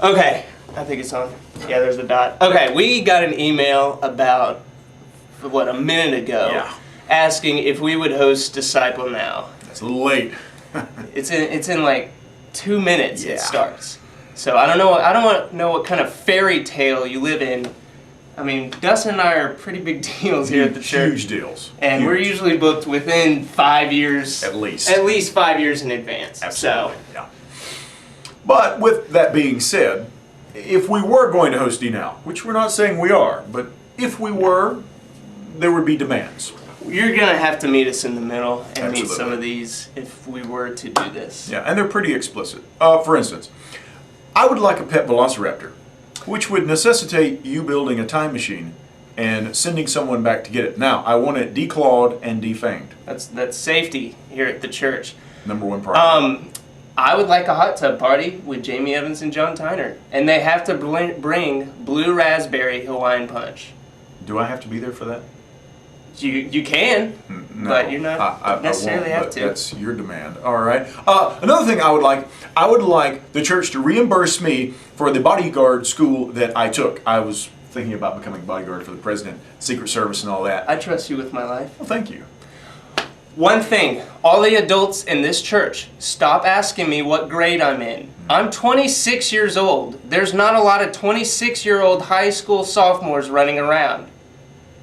Okay, I think it's on. Yeah, there's a dot. Okay, we got an email about, a minute ago, asking if we would host Disciple Now. That's a little late. It's in like 2 minutes it starts. So I don't want to know what kind of fairy tale you live in. I mean, Dustin and I are pretty big deals here at the church. Huge deals. And we're usually booked within 5 years. At least. At least 5 years in advance. Absolutely. So. Yeah. But with that being said, if we were going to host D-Now, which we're not saying we are, but if we were, there would be demands. You're going to have to meet us in the middle and meet some of these if we were to do this. Yeah, and they're pretty explicit. For instance, I would like a pet velociraptor, which would necessitate you building a time machine and sending someone back to get it. Now, I want it declawed and defanged. That's safety here at the church. Number one priority. I would like a hot tub party with Jamie Evans and John Tyner. And they have to bring blue raspberry Hawaiian punch. Do I have to be there for that? You can, no, but you're not necessarily have to. That's your demand. All right. Another thing I would like the church to reimburse me for the bodyguard school that I took. I was thinking about becoming bodyguard for the president, Secret Service and all that. I trust you with my life. Well, thank you. One thing, all the adults in this church, stop asking me what grade I'm in. I'm 26 years old. There's not a lot of 26-year-old high school sophomores running around.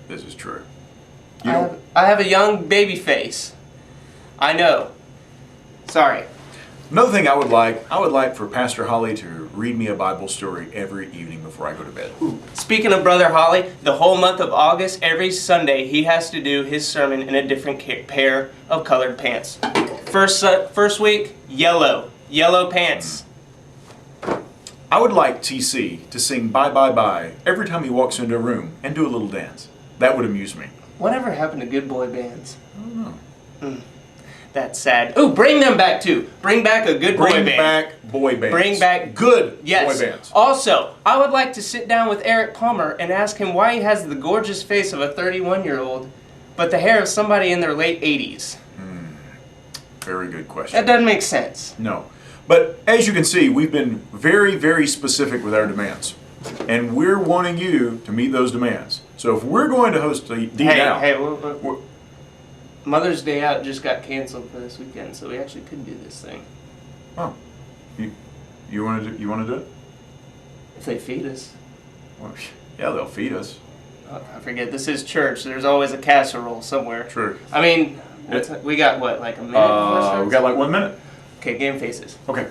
This is true. I have a young baby face. I know. Sorry. Another thing I would like for Pastor Holly to read me a Bible story every evening before I go to bed. Speaking of Brother Holly, the whole month of August, every Sunday, he has to do his sermon in a different pair of colored pants. First week, yellow pants. I would like TC to sing Bye Bye Bye every time he walks into a room and do a little dance. That would amuse me. Whatever happened to good boy bands? I don't know. That's sad. Ooh, bring them back too. Bring back a good boy band. Bring back boy bands. Bring back good boy bands. Also, I would like to sit down with Eric Palmer and ask him why he has the gorgeous face of a 31-year-old, but the hair of somebody in their late 80s. Very good question. That doesn't make sense. No. But as you can see, we've been very, very specific with our demands. And we're wanting you to meet those demands. So if we're going to host the D-Now... Hey, Mother's Day Out just got canceled for this weekend, so we actually could do this thing. Oh. You want to do it? If they feed us. Well, yeah, they'll feed us. I forget, this is church. There's always a casserole somewhere. True. I mean, we got what, like a minute before it starts? We got like 1 minute. Okay, game faces. Okay.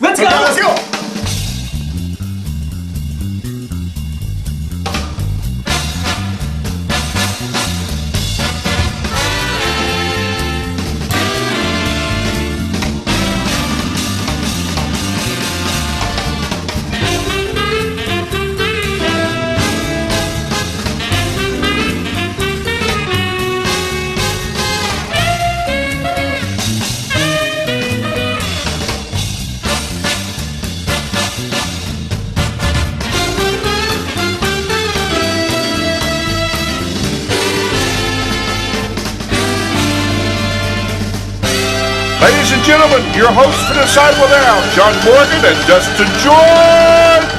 Let's go! Let's go! Ladies and gentlemen, your hosts for Disciple Now, John Morgan and Dustin George.